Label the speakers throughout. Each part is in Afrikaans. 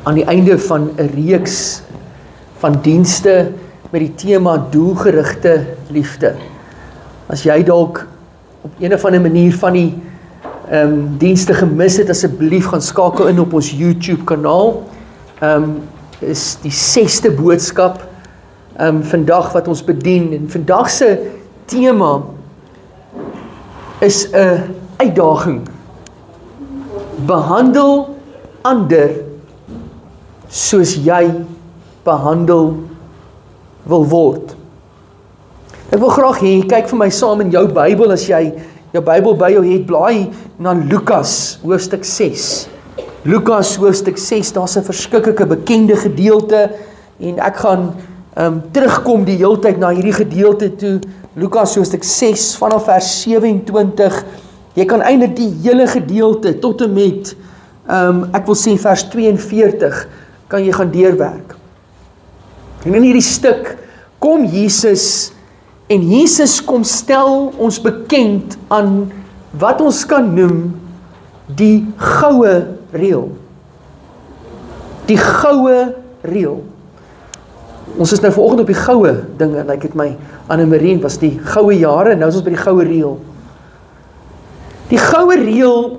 Speaker 1: aan die einde van 'n reeks van dienste met die tema doelgerigte liefde. As jy dalk op een of ander manier van die dienste gemis het, asseblief gaan skakel in op ons YouTube kanaal. Is die 6ste boodskap vandag wat ons bedien, en vandag se tema is 'n uitdaging. Behandel ander soos jy behandel wil word. Ek wil graag hê, kyk vir my saam in jou Bybel, as jy jou Bybel by jou het, blaai na Lukas hoofstuk 6. Lukas hoofstuk 6, daar's 'n verskriklike bekende gedeelte, en ek gaan terugkom die hele tyd na hierdie gedeelte toe. Lukas hoofstuk 6 vanaf vers 27. Jy kan eintlik die hele gedeelte tot en met ek wil sê vers 42 kan jy gaan deurwerk. En in hierdie stuk kom Jesus, en Jesus kom stel ons bekend aan wat ons kan noem die goue reël. Die goue reël. Ons is nou vanoggend op die goue dinge, lyk dit my. Anne-Marie, was die goue jare, nou is ons by die goue reël. Die goue reël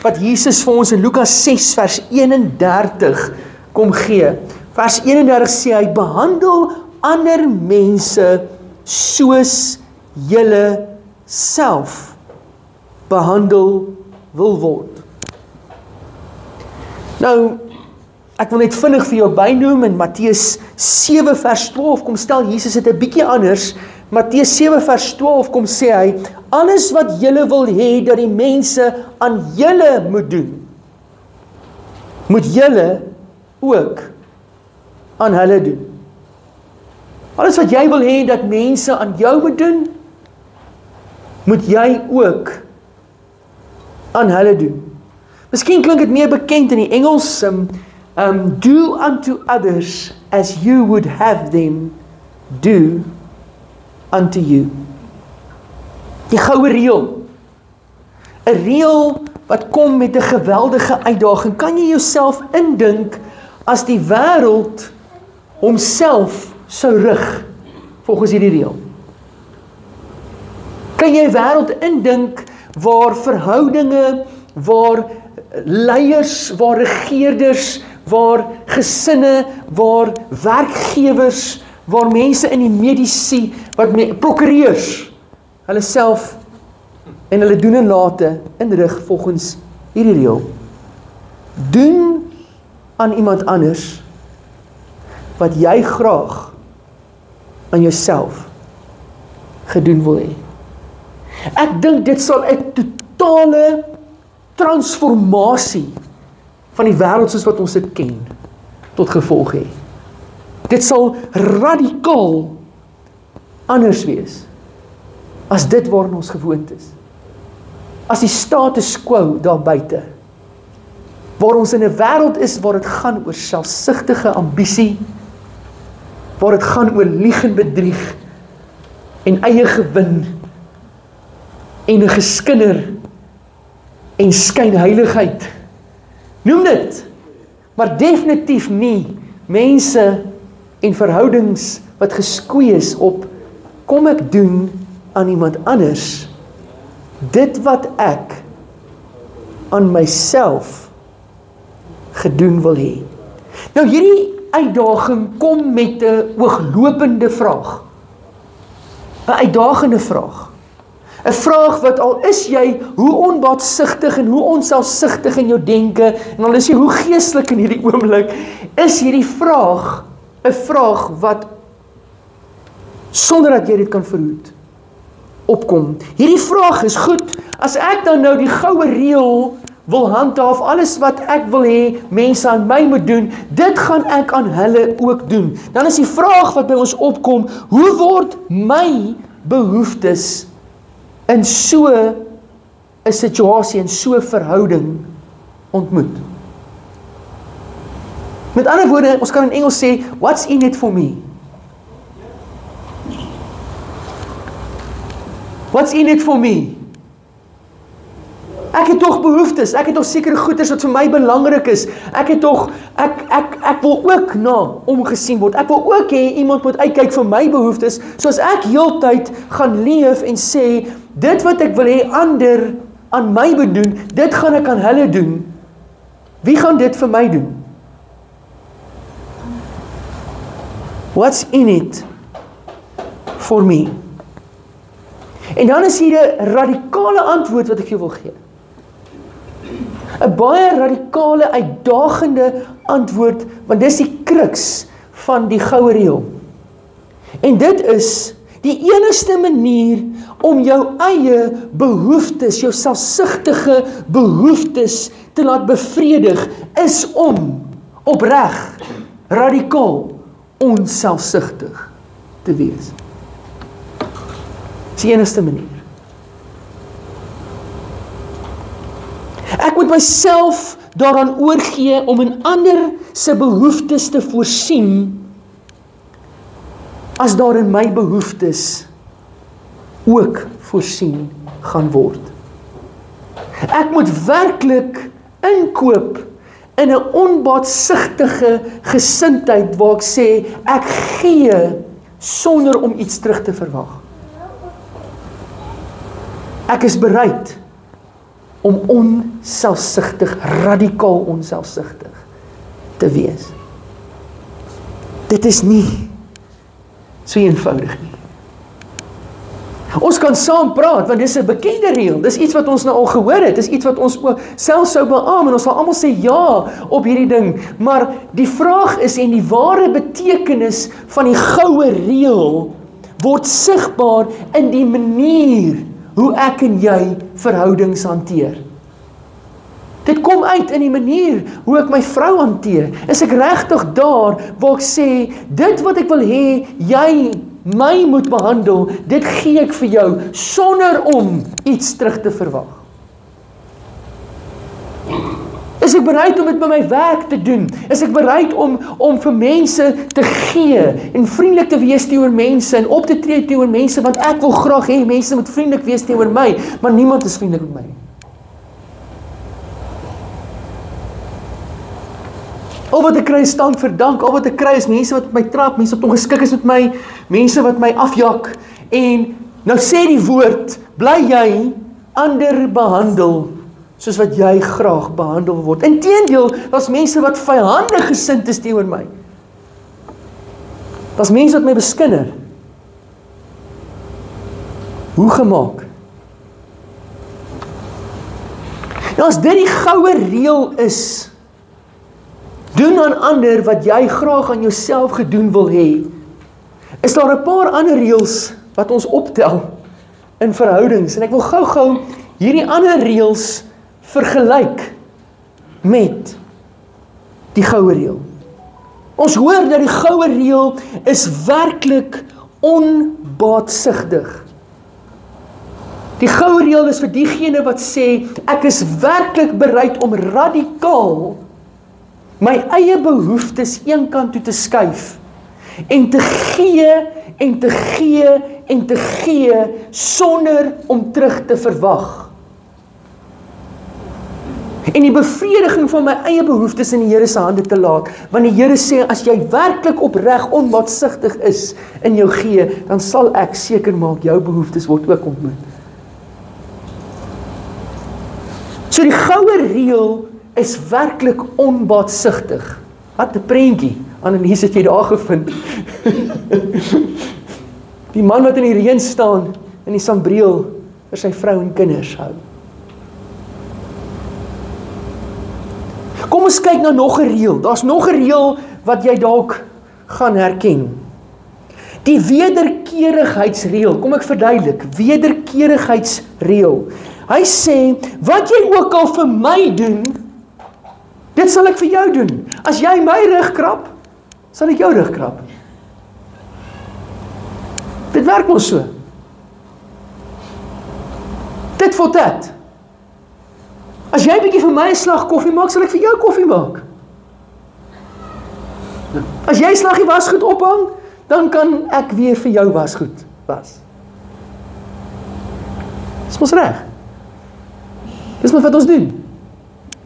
Speaker 1: wat Jesus vir ons in Lukas 6 vers 31 kom gee. Vers 31 sê hy, behandel ander mense soos julle self behandel wil word. Nou, ek wil net vinnig vir jou bynoem, in Matteus 7 vers 12 kom stel Jesus dit 'n bietjie anders. Matteus 7 vers 12 kom sê hy, alles wat julle wil hê dat die mense aan julle moet doen, moet julle ook aan hulle doen. Alles wat jy wil hê dat mense aan jou moet doen, moet jy ook aan hulle doen. Miskien klink dit meer bekend in die Engels, do unto others as you would have them do unto you. Die goue reël. 'n Reël wat kom met 'n geweldige uitdaging. Kan jy jouself indink as die wêreld homself sou rig volgens hierdie reël? Kan jy 'n wêreld indink waar verhoudinge, waar leiers, waar regeerders, waar gesinne, waar werkgewers, waar mense in die mediese, prokureurs, hulle self en hulle doen en late inrig volgens hierdie reël? Doen aan iemand anders wat jy graag aan jouself gedoen wil hê. Ek dink dit sal 'n totale transformasie van die wêreld soos wat ons dit ken tot gevolg hê. Dit sal radikaal anders wees as dit waarin ons gewoond is. As die status quo daar buite, waar ons in 'n wêreld is waar dit gaan oor selfsugtige ambisie, waar dit gaan oor lieg en bedrieg en eie gewin en 'n geskinder en skynheiligheid. Noem dit, maar definitief nie mense en verhoudings wat geskoei is op kom ek doen aan iemand anders dit wat ek aan myself gedoen wil hê. Nou hierdie uitdaging kom met 'n ooglopende vraag. 'n Uitdagende vraag. 'n Vraag wat al is jy hoe onbaatsigtig en hoe onselfsugtig in jou denke, en al is jy hoe geestelik in hierdie oomblik, is hierdie vraag 'n vraag wat sonder dat jy dit kan verhoed opkom. Hierdie vraag is goed, as ek dan nou die goue reël wil handhaaf, alles wat ek wil hê mense aan my moet doen, dit gaan ek aan hulle ook doen. Dan is die vraag wat by ons opkom, hoe word my behoeftes in so 'n situasie, in so 'n verhouding ontmoet? Met ander woorde, ons kan in Engels sê, what's in it for me? What's in it for me? Ek het tog behoeftes, ek het tog sekere goeders wat vir my belangrik is, ek wil ook na omgesien word, ek wil ook hê iemand moet uitkyk vir my behoeftes, soos ek heeltyd gaan leef en sê, dit wat ek wil hê ander aan my bedoen, dit gaan ek aan hulle doen, wie gaan dit vir my doen? What's in it for me? En dan is hier 'n radikale antwoord wat ek jou wil gee. 'n Baie radikale, uitdagende antwoord, want dis die kruks van die goue reël. En dit is die enigste manier om jou eie behoeftes, jou selfsugtige behoeftes te laat bevredig, is om opreg, radikaal, onselfsugtig te wees. Dis die enigste manier. Ek moet myself daaraan oorgee om in ander se behoeftes te voorsien, as daar in my behoeftes ook voorsien gaan word. Ek moet werklik inkoop in 'n onbaatsigtige gesindheid waar ek sê, ek gee sonder om iets terug te verwag. Ek is bereid om onselfsugtig, radikaal onselfsugtig te wees. Dit is nie so eenvoudig nie. Ons kan saam praat, want dis 'n bekende reël, dis iets wat ons nou al gehoor het, dis iets wat ons self sou beamoen, en ons sal almal sê ja op hierdie ding, maar die vraag is, en die ware betekenis van die goue reël word sigbaar in die manier hoe ek en jy verhoudings hanteer. Dit kom uit in die manier hoe ek my vrou hanteer. Is ek regtig daar waar ek sê, dit wat ek wil hê, jy my moet behandel, dit gee ek vir jou, sonder om iets terug te verwag. Is ek bereid om dit by my werk te doen? Is ek bereid om vir mense te gee, en vriendelik te wees teenoor mense, en op te tree teenoor mense, want ek wil graag hê, mense moet vriendelik wees teenoor my, maar niemand is vriendelik met my. Al wat ek kry is stand vir dank, al wat ek kry is mense wat my trap, mense wat ongeskik is met my, mense wat my afjak, en nou sê die woord, bly jy ander behandel, soos wat jy graag behandel word. Inteendeel, daar's mense wat vyandig gesind is teenoor my. Daar's mense wat my beskinder. Hoe gemaak? Nou as dit die goue reël is, doen aan ander wat jy graag aan jouself gedoen wil hê, is daar 'n paar ander reëls wat ons optel in verhoudings, en ek wil gou-gou hierdie ander reëls vergelyk met die goue reël. Ons hoor dat die goue reël is werklik onbaatsigtig. Die goue reël is vir diegene wat sê, ek is werklik bereid om radikaal my eie behoeftes eenkant toe te skuif, en te gee, en te gee, en te gee, sonder om terug te verwag. En die bevrediging van my eie behoeftes in die Here se hande te laat, want die Here sê, as jy werklik opreg onbaatsigtig is in jou gee, dan sal ek seker maak, jou behoeftes word ook ontmoet. So die goue reël is werklik onbaatsigtig. Wat 'n prentjie, Annelies, het jy daar gevind? Die man wat in die reën staan, in die sambreel, vir sy vrou en kinders hou. Kom ons kyk na nog 'n reël. Daar's nog 'n reël wat jy dalk gaan herken. Die wederkerigheidsreël, kom ek verduidelik, wederkerigheidsreël. Hy sê, wat jy ook al vir my doen, dit sal ek vir jou doen. As jy my rug krap, sal ek jou rug krap. Dit werk ons so. Dit vir dit. As jy 'n bietjie vir my 'n slag koffie maak, sal ek vir jou koffie maak. As jy 'n slaggie wasgoed ophang, dan kan ek weer vir jou wasgoed was. Dis mos reg. Dis maar wat ons doen.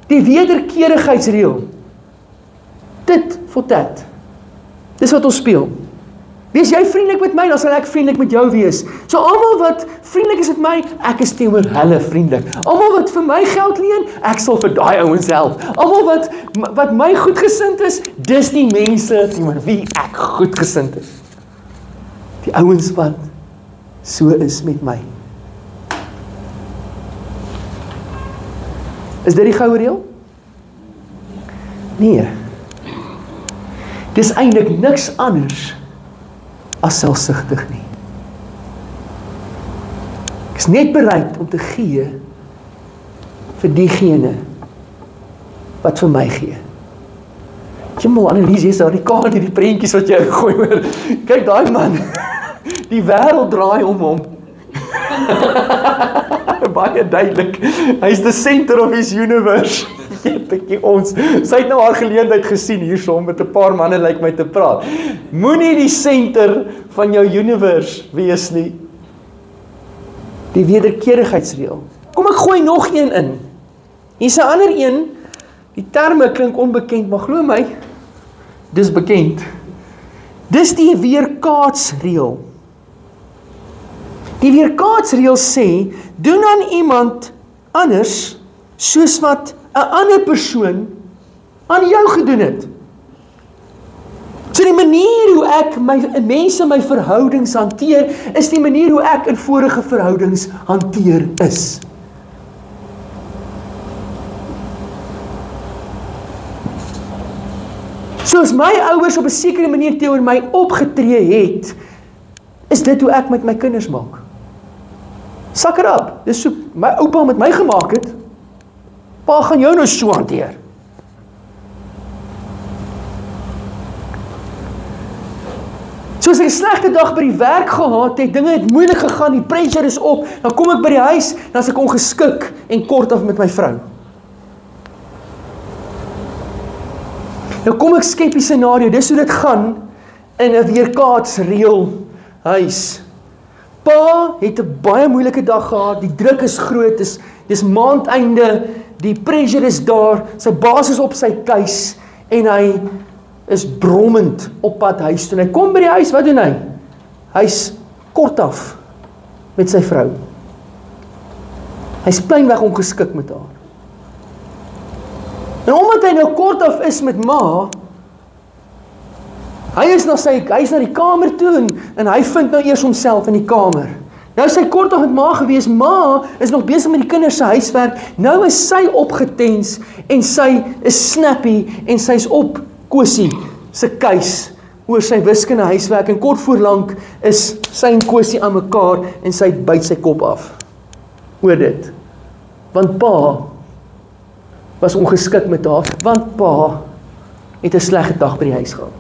Speaker 1: Die wederkerigheidsreël. Tit vir tat. Dis wat ons speel. Wees jy vriendelik met my, dan sal ek vriendelik met jou wees. So almal wat vriendelik is met my, ek is teenoor hulle vriendelik. Almal wat vir my geld leen, ek sal vir daai ouens help. Almal wat my goedgesind is, dis die mense teenoor wie ek goedgesind is. Die ouens wat so is met my. Is dit die goue reël? Nee. Dis eintlik niks anders as selfsugtig nie. Ek is net bereid om te gee vir diegene wat vir my gee. Jemmal, Annelies, jy's daar die kaart, die prentjies wat jy gooi oor. Kyk daai man, die wêreld draai om hom. Baie duidelik, hy's the center of his universe. Sy het nou haar geleentheid gesien hierso om met 'n paar manne lyk my te praat. Moenie die center van jou universe wees nie. Die wederkerigheidsreël. Kom ek gooi nog een in. Hier's 'n ander een. Die terme klink onbekend, maar glo my, dis bekend. Dis die weerkaatsreël. Die weerkaatsreël sê, doen aan iemand anders soos wat 'n ander persoon aan jou gedoen het. So die manier hoe ek mense my verhoudings hanteer, is die manier hoe ek in vorige verhoudings hanteer is. So as my ouers op 'n sekere manier teenoor my opgetree het, is dit hoe ek met my kinders maak. Sucker up, dis so my oupa met my gemaak het, pa gaan jou nou so hanteer. So as ek 'n slegte dag by die werk gehad het, dinge het moeilik gegaan, die pressure is op, dan kom ek by die huis, dan is ek ongeskik en kort af met my vrou. Nou kom ek skep die scenario, dis hoe dit gaan in 'n weerkaatsreël huis. Pa het 'n baie moeilike dag gehad, die druk is groot, dis maandeinde, die pressure is daar, sy baas is op sy tuis, en hy is brommend op pad huis toe. En hy kom by die huis, wat doen hy? Hy's kort af met sy vrou. Hy's pleinweg ongeskik met haar. En omdat hy nou kort af is met ma, hy is na die kamer toe en hy vind nou eers homself in die kamer. Nou is hy kort af met ma gewees, ma is nog besig met die kinders se huiswerk, nou is sy opgetens en sy is snappy en sy is op Kosie se keus oor sy wiskunde huiswerk en kort voorlank is sy en Kosie aan mekaar en sy byt sy kop af oor dit. Want pa was ongeskik met haar, want pa het 'n slegte dag by die huis gehad.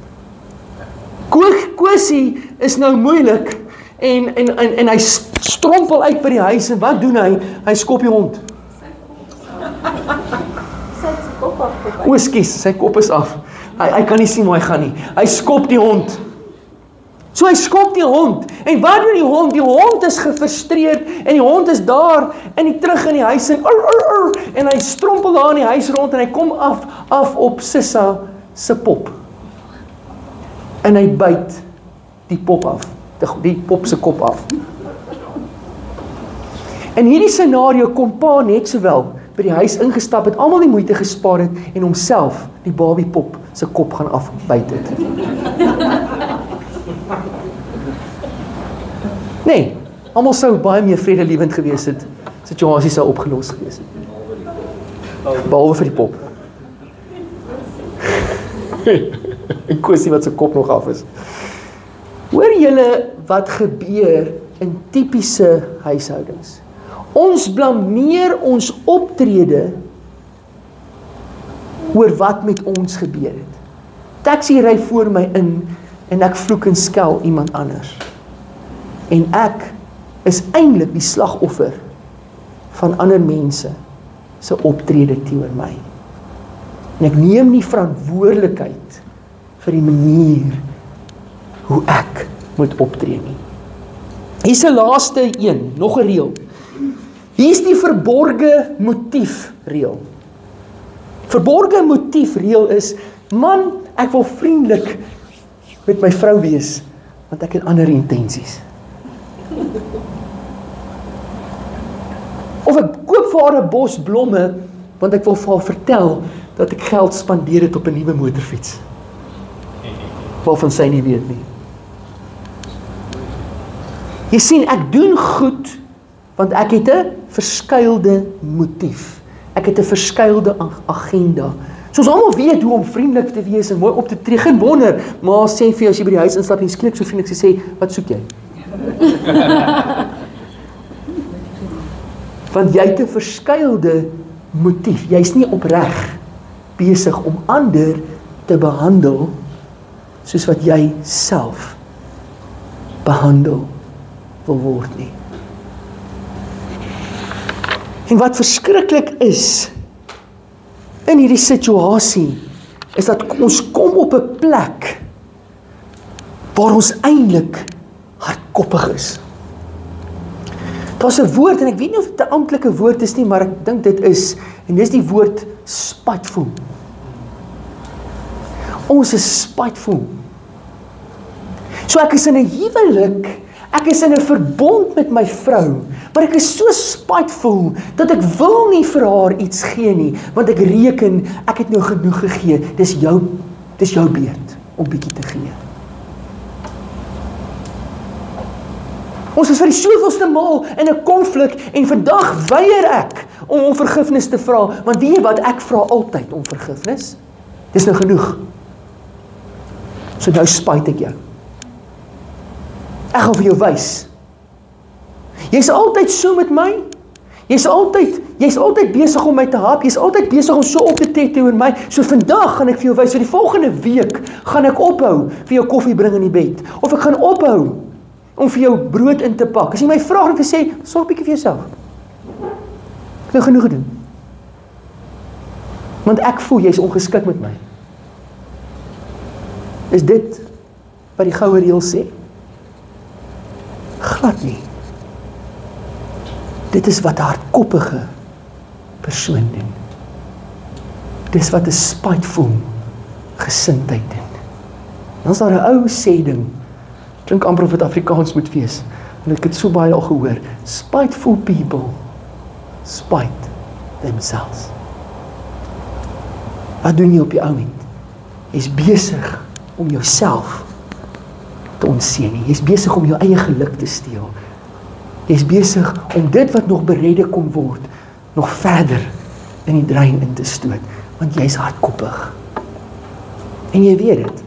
Speaker 1: Kosie is nou moeilik en hy strompel uit by die huis en wat doen hy? Hy skop die hond. O, skus, sy kop is af. Hy kan nie sien waar hy gaan nie. Hy skop die hond. So hy skop die hond. En wat doen die hond? Die hond is gefrustreerd en die hond is daar en terug in die huis en hy strompel daar in die huis rond en hy kom af op Sissa se pop. En hy byt die pop af. Die pop se kop af. In hierdie scenario kon pa net sowel by die huis ingestap het, almal die moeite gespaar het en homself die babiepop se kop gaan afbyt het. Nee, almal sou baie meer vredelewend gewees het, situasie sou opgelos gewees het. Behalwe vir die pop. En Kosie wat sy kop nog af is. Hoor julle wat gebeur in tipiese huishoudings? Ons blameer ons optrede oor wat met ons gebeur het. Taxi ry voor my in en ek vloek en skel iemand anders. En ek is eintlik die slagoffer van ander mense se optrede teenoor my. En ek neem nie verantwoordelikheid vir die manier hoe ek moet optree nie. Hier's 'n laaste een, nog 'n reël. Hier is die verborge motiefreël. Verborge motiefreël is, man, ek wil vriendelik met my vrou wees, want ek het ander intensies. Of ek koop vir haar 'n bos blomme, want ek wil vir haar vertel dat ek geld spandeer het op 'n nuwe motorfiets. Waarvan sy nie weet nie. Jy sien, ek doen goed, want ek het 'n verskuilde motief. Ek het 'n verskuilde agenda. So ons almal weet hoe om vriendelik te wees en mooi op te tree. Geen wonder, maar sê vir jou as jy by die huis instap en skielik so vriendelik sê, wat soek jy? Want jy het 'n verskuilde motief. Jy's nie opreg besig om ander te behandel soos wat jy self behandel wil word nie. En wat verskriklik is in hierdie situasie, is dat ons kom op 'n plek waar ons eintlik hardkoppig is. Daar's 'n woord, en ek weet nie of dit 'n amptelike woord is nie, maar ek dink dit is, en dis die woord spiteful. Ons is spiteful. So ek is in 'n huwelik, ek is in 'n verbond met my vrou, maar ek is so spiteful, dat ek wil nie vir haar iets gee nie, want ek reken, ek het nou genoeg gegee, dis jou beurt, om bietjie te gee. Ons is vir die soveelste maal in 'n konflik, en vandag weier ek om vergifnis te vra, want weet jy wat, ek vra altyd om vergifnis. Dis nou genoeg. So nou spyt ek jou. Ek gaan vir jou wys. Jy's altyd so met my. Jy's altyd besig om my te hap. Jy's altyd besig om so op te tree teenoor my. So vandag gaan ek vir jou wys. So die volgende week gaan ek ophou vir jou koffie bring in die bed. Of ek gaan ophou om vir jou brood in te pak. As jy my vra, dan sê, sorg bietjie vir jouself. Ek nou genoeg gedoen. Want ek voel jy's ongeskik met my. Is dit wat die goue reël sê? Glad nie. Dit is wat 'n hardkoppige persoon doen. Dis wat 'n spiteful gesindheid doen. Dan is daar 'n ou sê ding, klink amper of dit Afrikaans moet wees, en ek het so baie al gehoor, spiteful people spite themselves. Wat doen jy op die oomblik? Jy's besig om jouself te ontseën nie. Jy's besig om jou eie geluk te steel. Jy's besig om dit wat nog berede kon word, nog verder in die drein in te stoot, want jy's hardkoppig. En jy weet dit.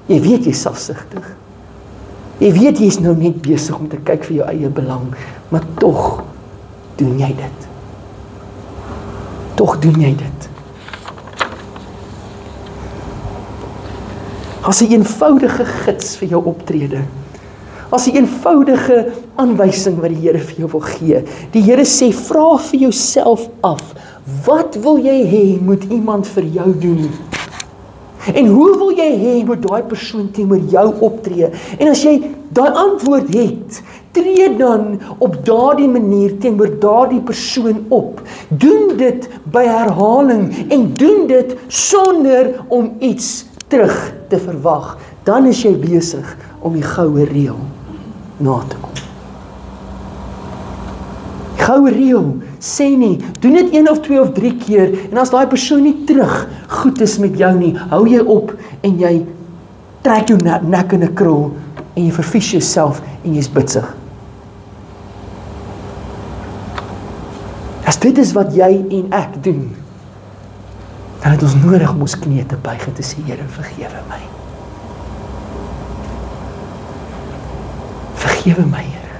Speaker 1: Jy weet jy's selfsugtig. Jy weet jy's nou net besig om te kyk vir jou eie belang, maar tog doen jy dit. Tog doen jy dit. As 'n eenvoudige gids vir jou optrede. As 'n eenvoudige aanwysing wat die Here vir jou wil gee. Die Here sê, vra vir jouself af, wat wil jy hê moet iemand vir jou doen? En hoe wil jy hê moet daai persoon teenoor jou optree? En as jy daai antwoord het, tree dan op daardie manier teenoor daardie persoon op. Doen dit by herhaling en doen dit sonder om iets terug te verwag. Dan is jy besig om die goue reël na te kom. Die goue reël sê nie, doen dit 1 of 2 of 3 keer, en as daai persoon nie terug goed is met jou nie, hou jy op en jy trek jou nek in 'n krul en jy vervies jouself en jy's bitsig. As dit is wat jy en ek doen, dan het ons nodig om ons knieë te buig en te sê, Here, vergewe my. Vergewe my, Here.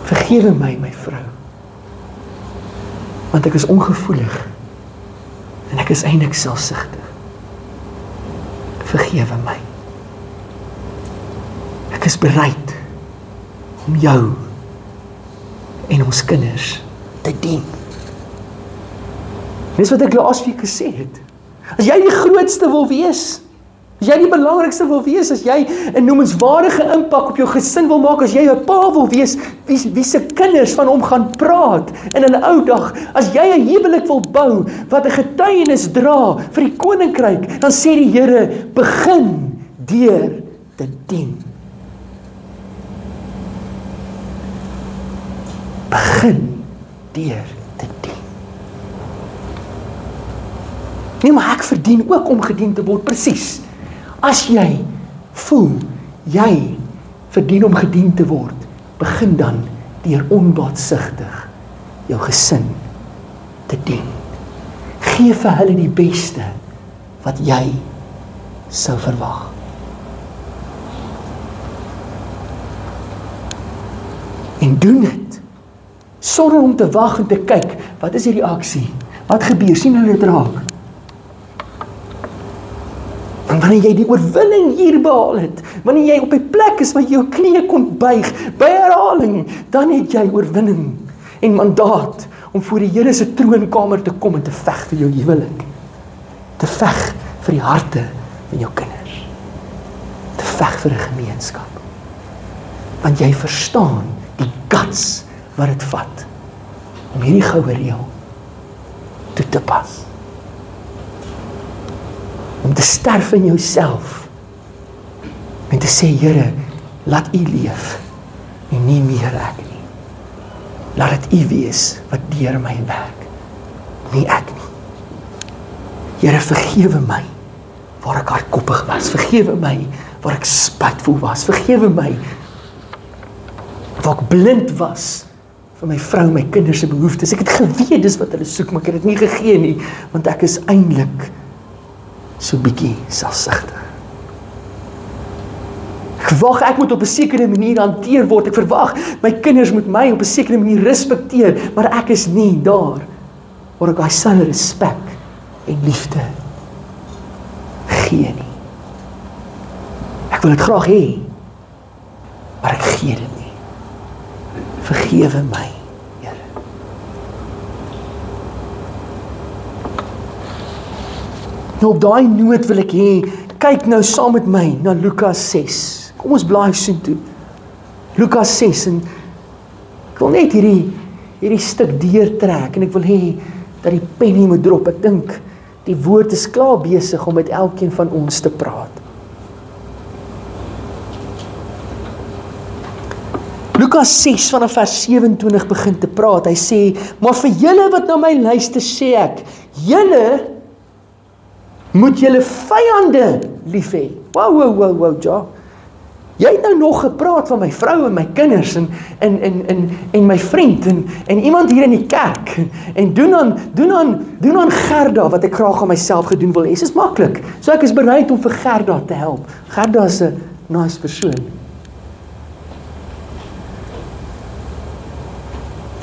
Speaker 1: Vergewe my, my vrou. Want ek is ongevoelig en ek is eintlik selfsugtig. Vergewe my. Ek is bereid om jou en ons kinders te dien. Dis wat ek laasweek gesê het. As jy die grootste wil wees, As jy die belangrikste wil wees, as jy 'n noemenswaardige impak op jou gesin wil maak, as jy 'n pa wil wees, wie se kinders van hom gaan praat in hulle ou dag, as jy 'n huwelik wil bou, wat 'n getuienis dra vir die koninkryk, dan sê die Here, begin deur te dien. Begin deur te dien. Nee, maar ek verdien ook om gedien te word, presies. As jy voel, jy verdien om gedien te word, begin dan deur onbaatsigtig jou gesin te dien. Gee vir hulle die beste wat jy sou verwag. En doen dit, sonder om te wag en te kyk, wat is die reaksie? Wat gebeur? Sien hulle dit raak? En wanneer jy die oorwinning hier behaal het, wanneer jy op die plek is waar jy jou knieë kon buig, by herhaling, dan het jy oorwinning en mandaat om voor die Here se troonkamer te kom en te veg vir jou huwelik. Te veg vir die harte van jou kinders. Te veg vir 'n gemeenskap. Want jy verstaan die guts wat dit vat om hierdie goue reël toe te pas. Om te sterf in jouself en te sê, Here, laat U leef en nie meer ek nie. Laat dit U wees wat deur my werk, nie ek nie. Here, vergewe my waar ek hardkoppig was, vergewe my waar ek spytvol was, vergewe my waar ek blind was vir my vrou, my kinders se behoeftes. Ek het geweet dis wat hulle soek, maar ek het dit nie gegee nie, want ek is eintlik so bietjie selfsugtig. Ek verwag ek moet op 'n sekere manier hanteer word. Ek verwag my kinders moet my op 'n sekere manier respekteer, maar ek is nie daar waar ek daai selfe respek en liefde gee nie. Ek wil dit graag hê, maar ek gee dit nie. Vergewe my, Here. Nou op daai noot wil ek hê, kyk nou saam met my na Lukas 6. Kom ons blaai soontoe. Lukas 6 en ek wil net hierdie stuk deurtrek en ek wil hê dat die pen nie moet drop. Ek dink die woord is klaar besig om met elkeen van ons te praat. Lukas 6 vanaf vers 27 begin te praat. Hy sê, maar vir julle wat na my luister sê ek, julle moet julle vyande lief hê. Wow, ja. Jy het nou nog gepraat van my vrou en my kinders en my vriend en iemand hier in die kerk en doen aan Gerda wat ek graag aan myself gedoen wil hê. Dit is maklik. So ek is bereid om vir Gerda te help. Gerda is 'n nice persoon.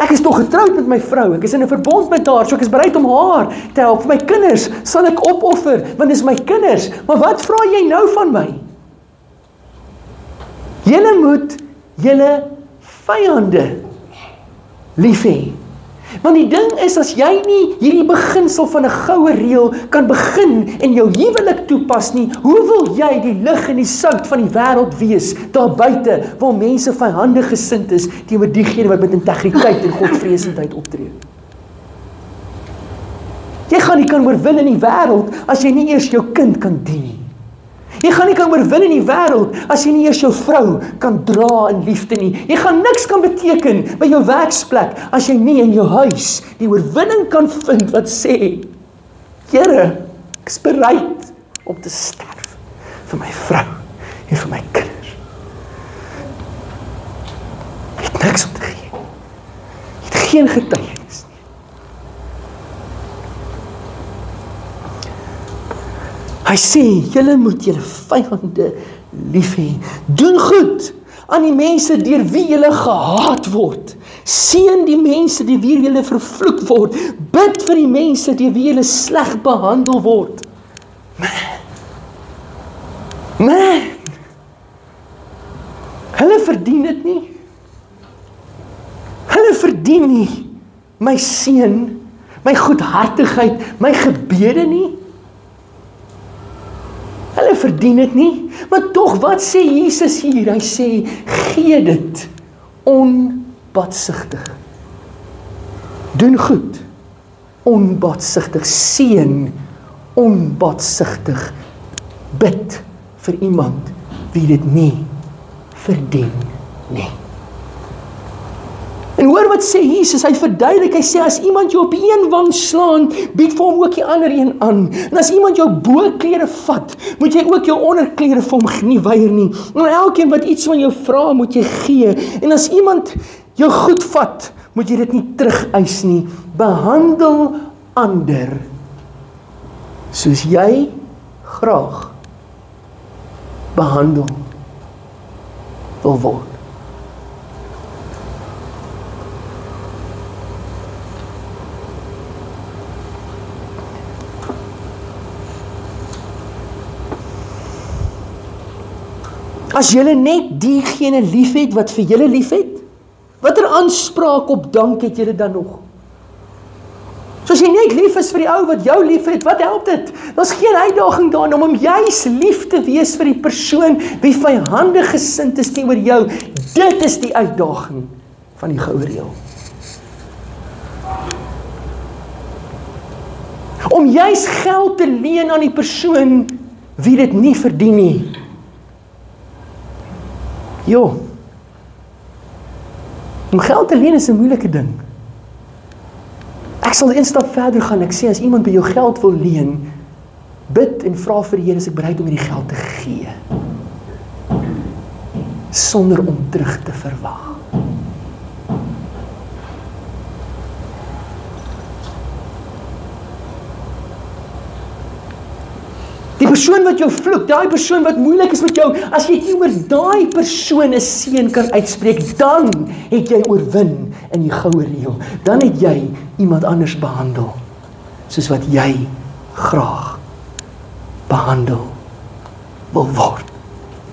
Speaker 1: Ek is tog getroud met my vrou, ek is in 'n verbond met haar, so ek is bereid om haar te help. Vir my kinders sal ek opoffer, want dis my kinders. Maar wat vra jy nou van my? Julle moet julle vyande lief hê. Want die ding is, as jy nie hierdie beginsel van 'n goue reël kan begin en jou huwelik toepas nie, hoe wil jy die lig en die sout van die wêreld wees, daar buite, waar mense vyandig gesind is, teenoor diegene wat met integriteit en godvreesendheid optree? Jy gaan nie kan oorwin in die wêreld, as jy nie eers jou kind kan dien nie. Jy gaan nie kan oorwin in die wêreld, as jy nie eers jou vrou kan dra in liefde nie. Jy gaan niks kan beteken by jou werksplek, as jy nie in jou huis die oorwinning kan vind wat sê, Here, ek is bereid om te sterf vir my vrou en vir my kinders. Jy het niks om te gee. Jy het geen getuienis nie. Hy sê, julle moet julle vyande lief hê. Doen goed aan die mense deur wie julle gehaat word. Seën die mense deur wie julle vervloek word. Bid vir die mense deur wie julle sleg behandel word. Man. Hulle verdien dit nie. Hulle verdien nie my seën, my goedhartigheid, my gebede nie. Hulle verdien dit nie, maar tog, wat sê Jesus hier? Hy sê, gee dit onbaatsigtig. Doen goed, onbaatsigtig. Seën, onbaatsigtig. Bid vir iemand wie dit nie verdien nie. En hoor wat sê Jesus, hy verduidelik, hy sê, as iemand jou op een wang slaan, bied vir hom ook die ander een aan. En as iemand jou boklere vat, moet jy ook jou onderklere vir hom nie weier nie. En elkeen wat iets van jou vra, moet jy gee. En as iemand jou goed vat, moet jy dit nie terugeis nie. Behandel ander soos jy graag behandel wil word. As julle net diegene lief het wat vir julle lief het, watter aanspraak op dank het julle dan nog? So as jy net lief is vir die ou wat jou lief het, wat help dit? Daar's geen uitdaging daarin om juis lief te wees vir die persoon wie vyhandig gesind is teenoor jou. Dit is die uitdaging van die goue reël. Om juis geld te leen aan die persoon wie dit nie verdien nie. Om geld te leen is 'n moeilike ding. Ek sal een stap verder gaan, ek sê as iemand by jou geld wil leen, bid en vra vir die Here, is ek bereid om hierdie geld te gee, sonder om terug te verwag. Die persoon wat jou vloek, daai persoon wat moeilik is met jou, as jy nie oor daai persoon 'n seën kan uitspreek, dan het jy oorwin in die goue reël. Dan het jy iemand anders behandel, soos wat jy graag behandel wil word.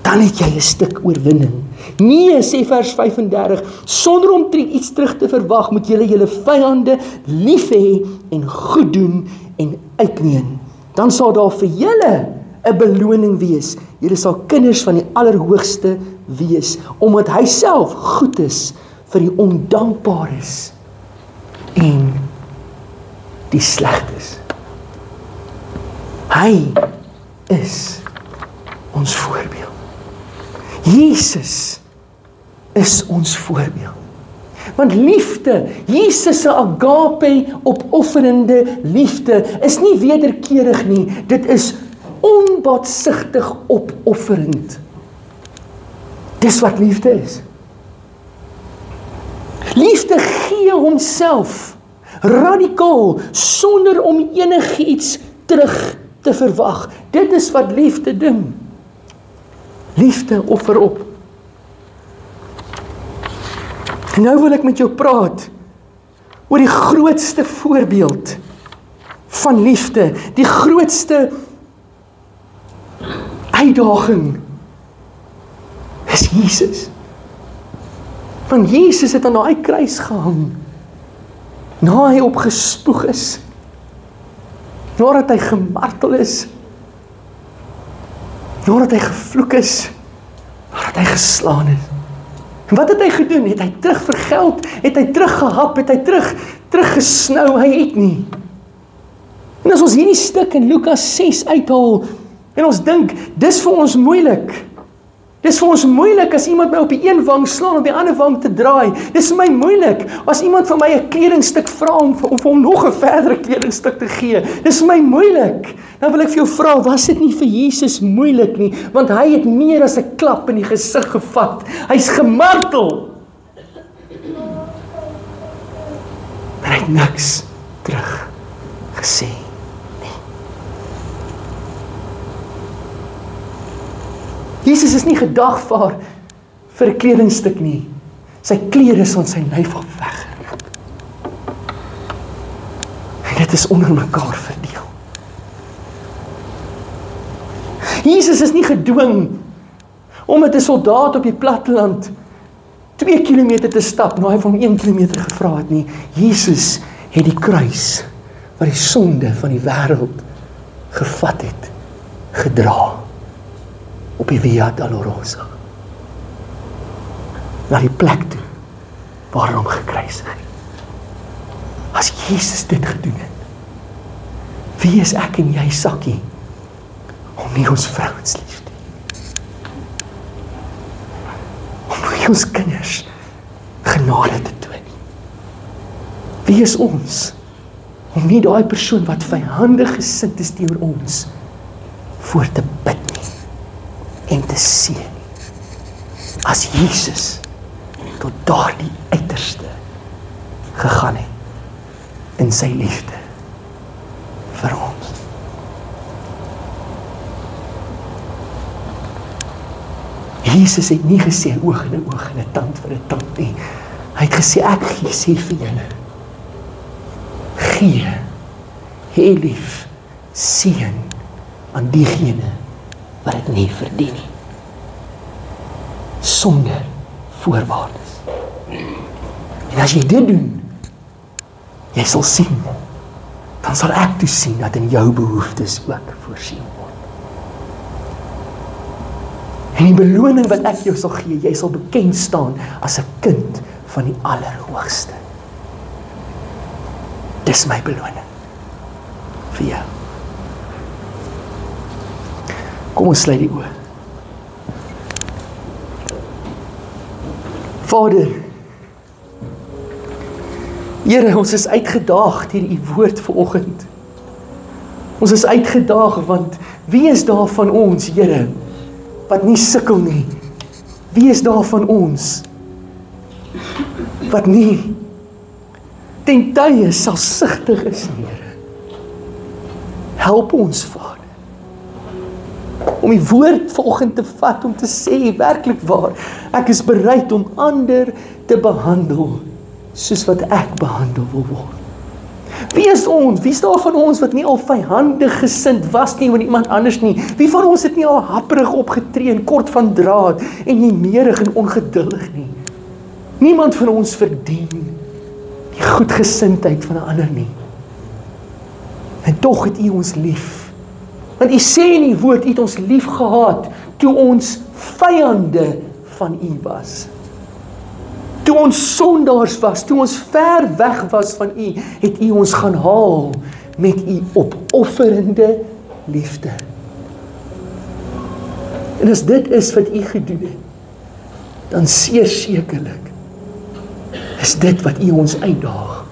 Speaker 1: Dan het jy 'n stuk oorwinning. Nee, sê vers 35, sonder om iets terug te verwag, moet julle julle vyande lief hê en goed doen en uitleen. Dan sal daar vir julle 'n beloning wees. Julle sal kinders van die Allerhoogste wees, omdat hy self goed is vir die ondankbares en die slegtes. Hy is ons voorbeeld. Jesus is ons voorbeeld. Want liefde, Jesus se agape, opofferende liefde, is nie wederkerig nie. Dit is onbaatsigtig opofferend. Dis wat liefde is. Liefde gee homself radikaal, sonder om enigiets terug te verwag. Dit is wat liefde doen. Liefde offer op. En nou wil ek met jou praat oor die grootste voorbeeld van liefde, die grootste uitdaging is Jesus. Want Jesus het aan daai kruis gehang, na hy opgespoeg is, nadat hy gemartel is, nadat hy gevloek is, nadat hy geslaan is. En wat het hy gedoen? Het hy terugvergeld? Het hy teruggehap? Het hy teruggesnou? Hy het nie. En as ons hierdie stuk in Lukas 6 uithaal, en ons dink, dis vir ons moeilik. Dis vir ons moeilik as iemand my op die een wang slaan, op die ander wang te draai. Dis vir my moeilik as iemand van my 'n kledingstuk vra om vir hom nog 'n verdere kledingstuk te gee. Dis vir my moeilik. Nou wil ek vir jou vra, was dit nie vir Jesus moeilik nie? Want hy het meer as 'n klap in die gesig gevat. Hy's gemartel. Maar hy het niks terug gesê. Jesus is nie gedagvaar vir 'n kledingstuk nie. Sy klere is van sy lyf af weggeruk. En dit is onder mekaar verdeel. Jesus is nie gedwing om met 'n soldaat op die platteland 2 kilometer te stap, nou hy van 1 kilometer gevra het nie. Jesus het die kruis wat die sonde van die wêreld gevat het, gedra. op die Via Dolorosa, na die plek toe, waar hom gekruisig het. As Jesus dit gedoen het, wie is ek en jy, sakkie, om nie ons vrouens lief te hê, om nie ons kinders genade te toon nie. Wie is ons, om nie daai persoon wat vyandig gesind is teenoor ons, voor te bid nie, en te seën nie, as Jesus tot daardie uiterste gegaan het, in sy liefde vir ons. Jesus het nie gesê oog in 'n oog en 'n tand vir 'n tand nie. Hy het gesê ek sê vir julle, gee, hê lief, seën aan diegene wat dit nie verdien nie. Sonder voorwaardes. En as jy dit doen, jy sal sien, dan sal ek toe sien dat in jou behoeftes ook voorsien word. En die beloning wat ek jou sal gee, jy sal bekend staan as 'n kind van die Allerhoogste. Dis my beloning vir jou. Kom ons sluit die oë. Vader, Here, ons is uitgedaag deur u woord vanoggend. Ons is uitgedaag want wie is daar van ons, Here, wat nie sukkel nie? Wie is daar van ons wat nie ten tye selfsugtig is nie, Here? Help ons, Vader, om die woord vanoggend te vat, om te sê, werklik waar, ek is bereid om ander te behandel soos wat ek behandel wil word. Wie is ons? Wie is daar van ons wat nie al vyandig gesind was nie oor iemand anders nie? Wie van ons het nie al happerig opgetree en kort van draad en niemerig en ongeduldig nie? Niemand van ons verdien die goedgesindheid van 'n ander nie. En tog het u ons lief. Want u sê in die woord, u het ons lief gehad toe ons vyande van u was. Toe ons sondaars was, toe ons ver weg was van u, het u ons gaan haal met u opofferende liefde. En as dit is wat u gedoen het, dan sekerlik is dit wat u ons uitdaag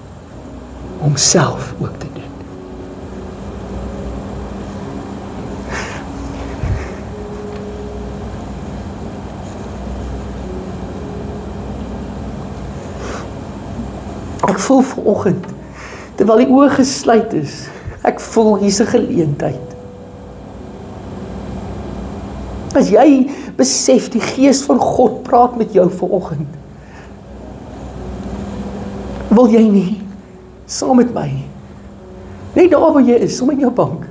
Speaker 1: om self ook te doen. Ek voel vanoggend, terwyl die oë gesluit is, ek voel hier's 'n geleentheid. As jy besef die Gees van God praat met jou vanoggend, wil jy nie saam met my, net daar waar jy is, saam in jou bank,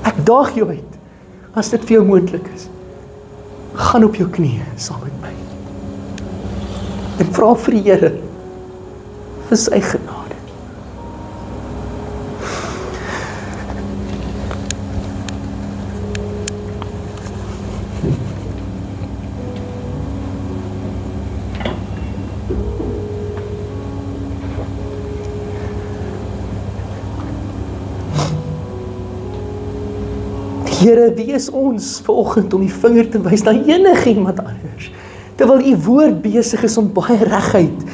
Speaker 1: ek daag jou uit, as dit vir jou moontlik is, gaan op jou knieë saam met my, en vra vir die Here, vir sy genade. Here, wie is ons vanoggend om die vinger te wys na enige iemand anders, terwyl u woord besig is om baie reguit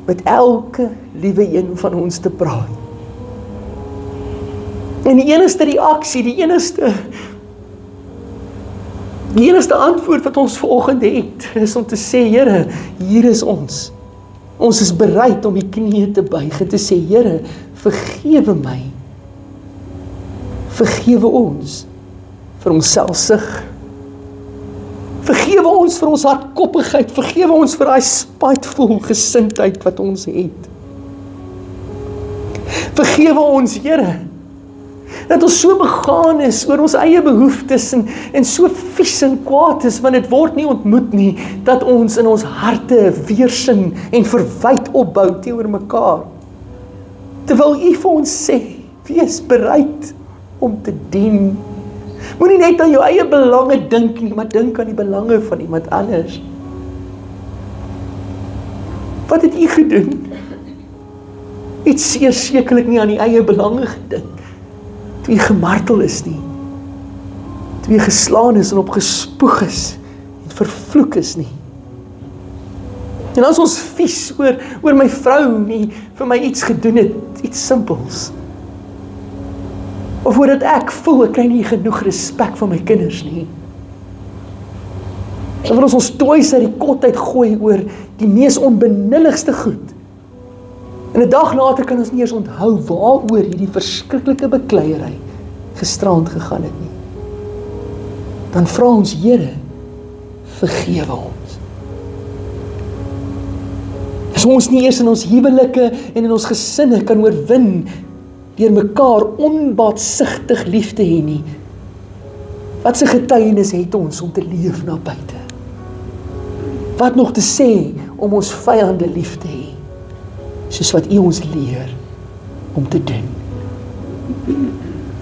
Speaker 1: met elke liewe een van ons te praat. En die enigste reaksie, die enigste antwoord wat ons vanoggend het, is om te sê, Here, hier is ons. Ons is bereid om die knieë te buig en te sê, Here, vergewe my. Vergewe ons vir ons selfsug. Vergewe ons vir ons hardkoppigheid, vergewe ons vir daai spiteful gesindheid wat ons het. Vergewe ons, Here, dat ons so begaan is oor ons eie behoeftes en so vies en kwaad is, want dit word nie ontmoet nie, dat ons in ons harte weersin en verwyd opbou teenoor mekaar. Terwyl u vir ons sê, wees bereid om te dien. Moenie net aan jou eie belange dink nie, maar dink aan die belange van iemand anders. Wat het u gedoen? Iets sekerlik nie aan die eie belange gedink. Toe u gemartel is nie. Toe u geslaan is en opgespoeg is en vervloek is nie. En as ons vies oor my vrou nie vir my iets gedoen het, iets simpels. Of oor dat ek voel, ek kry nie genoeg respek van my kinders nie. Dan wil ons toys uit die kot uitgooi oor die mees onbenulligste goed. En 'n dag later kan ons nie eens onthou waaroor hierdie verskriklike bekleierery gisterand gegaan het nie. Dan vra ons, Here, vergewe ons. As ons nie eers in ons huwelike en in ons gesinne kan oorwin deur mekaar onbaatsigtig lief te hê nie, wat se getuienis het ons om te leef na buite? Wat nog te sê om ons vyande lief te hê, soos wat U ons leer om te doen?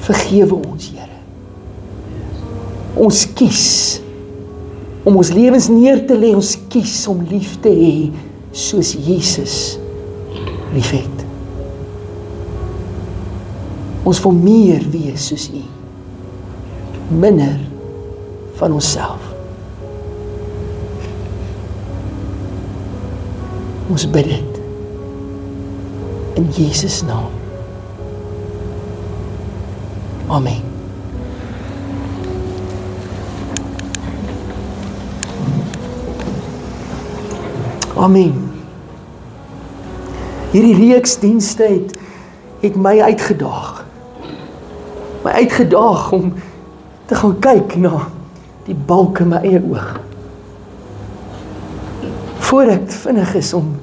Speaker 1: Vergewe ons, Here. Ons kies om ons lewens neer te lê, ons kies om lief te hê soos Jesus liefhet. Ons wil meer wees soos U, minder van onsself. Ons bid dit in Jesus naam. Amen. Amen. Hierdie reeks dienste het my uitgedaag. My uitgedaag om te gaan kyk na die balk in my eie oog. Voor ek vinnig is om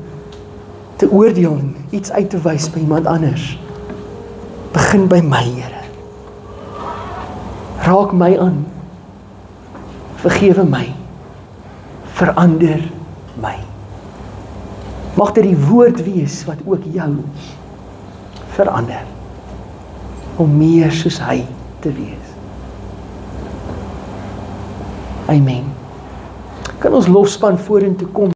Speaker 1: te oordeel en iets uit te wys by iemand anders. Begin by my, Here. Raak my aan. Vergewe my. Verander my. Mag dit die woord wees wat ook jou verander. Om meer soos hy te wees. Amen. Kan ons lofspan vorentoe kom?